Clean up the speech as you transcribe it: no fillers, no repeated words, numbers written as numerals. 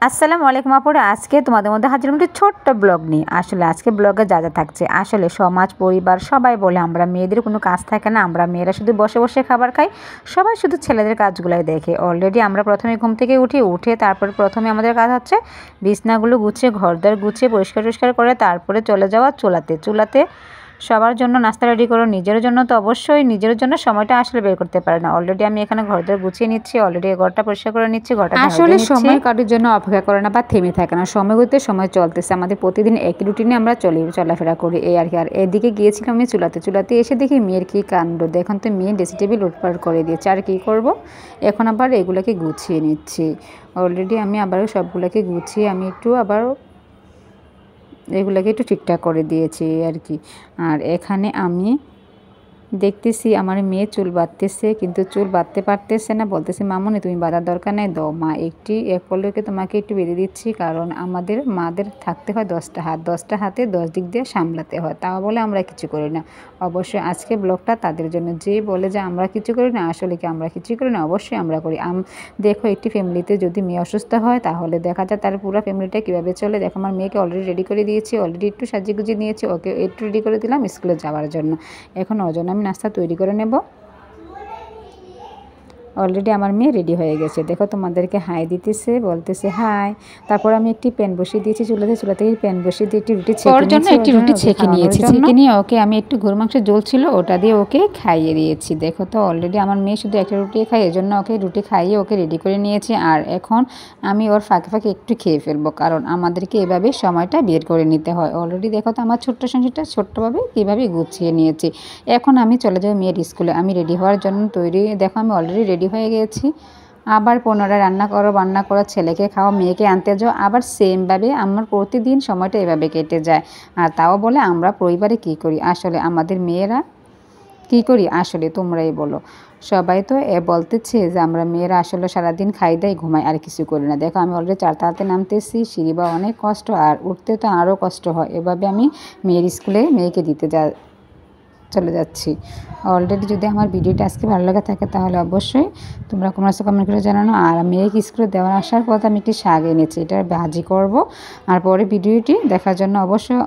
আসসালামু আলাইকুম আপুরা, আজকে তোমাদের মধ্যে হাজির একটি ছোট্ট ব্লগ নিয়ে। আসলে আজকে ব্লগে যা যা থাকছে, আসলে সমাজ পরিবার সবাই বলে আমরা মেয়েদের কোনো কাজ থাকে না, আমরা মেয়েরা শুধু বসে বসে খাবার খাই, সবাই শুধু ছেলেদের কাজগুলাই দেখে। অলরেডি আমরা প্রথমে ঘুম থেকে উঠে তারপর প্রথমে আমাদের কাজ হচ্ছে বিছনাগুলো গুছিয়ে ঘরদার গুছিয়ে পরিষ্কার টরিষ্কার করে তারপরে চলে যাওয়া চুলাতে সবার জন্য নাস্তা রেডি করো। নিজের জন্য তো অবশ্যই, নিজের জন্য সময়টা আসলে বের করতে পারে না। অলরেডি আমি এখানে ঘরদার গুছিয়ে নিচ্ছি, অলরেডি ঘরটা পরিষ্কার করে নিচ্ছি, ঘরটা আসলে সময় কারোর জন্য অপেক্ষা করে না বা থেমে থাকে না, সময় করতে সময় চলতেছে। আমাদের প্রতিদিন একই রুটিনে আমরা চলাফেরা করি, এই আর কি। আর এদিকে গিয়েছিলাম আমি চুলাতে এসে দেখি মেয়ের কী কাণ্ড। দেখুন তো, মেয়ে ড্রেসিং টেবিল লুটপাট করে দিয়েছে। আর কী করব, এখন আবার এগুলোকে গুছিয়ে নিচ্ছি। অলরেডি আমি আবারও সবগুলোকে গুছিয়ে আমি এগুলোকে একটু ঠিকঠাক করে দিয়েছি আর কি। আর এখানে আমি দেখতেছি আমার মেয়ে চুল বাঁধতেছে, কিন্তু চুল বাঁধতে পারতেছে না। বলতেছে, মামুনি তুমি বাঁধার দরকার নেই, দাও মা এক পলকে তোমাকে একটু বেঁধে দিচ্ছি। কারণ আমাদের মাদের থাকতে হয় 10টা হাত, 10টা হাতে 10 দিক দিয়ে সামলাতে হয়, তাও বলে আমরা কিছু করি না। অবশ্যই আজকে ব্লগটা তাদের জন্য, যে বলে যে আমরা কিছু করি না, আসলে কি আমরা কিছু করি না? অবশ্যই আমরা করি। দেখো, একটি ফ্যামিলিতে যদি মেয়ে অসুস্থ হয় তাহলে দেখা যায় তার পুরো ফ্যামিলিটা কীভাবে চলে। দেখো, আমার মেয়েকে অলরেডি রেডি করে দিয়েছি, অলরেডি একটু সাজিয়ে গুজিয়ে নিয়েছি, ওকে একটু রেডি করে দিলাম স্কুলে যাওয়ার জন্য। এখন ওর জন্য আমি নাস্তা তৈরি করে নেব। অলরেডি আমার মেয়ে রেডি হয়ে গেছে, দেখো তোমাদেরকে হাই দিতেছে, বলতেছে হাই। তারপর আমি একটি প্যান বসিয়ে দিয়েছি চুলাতে প্যান বসিয়ে দিয়ে একটি রুটি ছেঁকে নিয়েছি। ছেঁকে নিয়ে ওকে আমি একটু গরু মাংসের ঝোল ছিল ওটা দিয়ে ওকে খাইয়ে দিয়েছি। দেখো তো, অলরেডি আমার মেয়ে শুধু একটা রুটি খায়, এজন্য ওকে রুটি খাইয়ে ওকে রেডি করে নিয়েছি। আর এখন আমি ওর ফাঁকে একটু খেয়ে ফেলবো, কারণ আমাদেরকে এভাবে সময়টা বের করে নিতে হয়। অলরেডি দেখো তো আমার ছোট্ট সংসারটা ছোট্টভাবে কীভাবে গুছিয়ে নিয়েছি। এখন আমি চলে যাবো মেয়ের স্কুলে, আমি রেডি হওয়ার জন্য তৈরি। দেখো, আমি অলরেডি রেডি হয়ে গেছি। আবার পুনরায় রান্না করো, ছেলেকে খাওয়া, মেয়েকে আনতে যাও, আবার সেমভাবে আমার প্রতিদিন সময়টা এভাবে কেটে যায়। আর তাও বলে আমরা পরিবারে কী করি, আসলে আমাদের মেয়েরা কী করি, আসলে তোমরাই বলো। সবাই তো বলতেছে যে আমরা মেয়েরা আসলে সারাদিন খাই দাই ঘুমাই, আর কিছু করি না। দেখো, আমি অলরেডি 4তলাতে নামতেছি, সিঁড়ি বা অনেক কষ্ট, আর উঠতে তো আরও কষ্ট হয়। এভাবে আমি মেয়ের স্কুলে মেয়েকে দিতে চলে যাচ্ছি। অলরেডি যদি আমার ভিডিওটা আজকে ভালো লাগে থাকে তাহলে অবশ্যই তোমরা কমেন্ট করে জানানো। আর মেয়েকে স্কুলে দেওয়ার আসার পর আমি একটি শাক এনেছি, এটা ভাজি করব। আর পরে ভিডিওটি দেখার জন্য অবশ্যই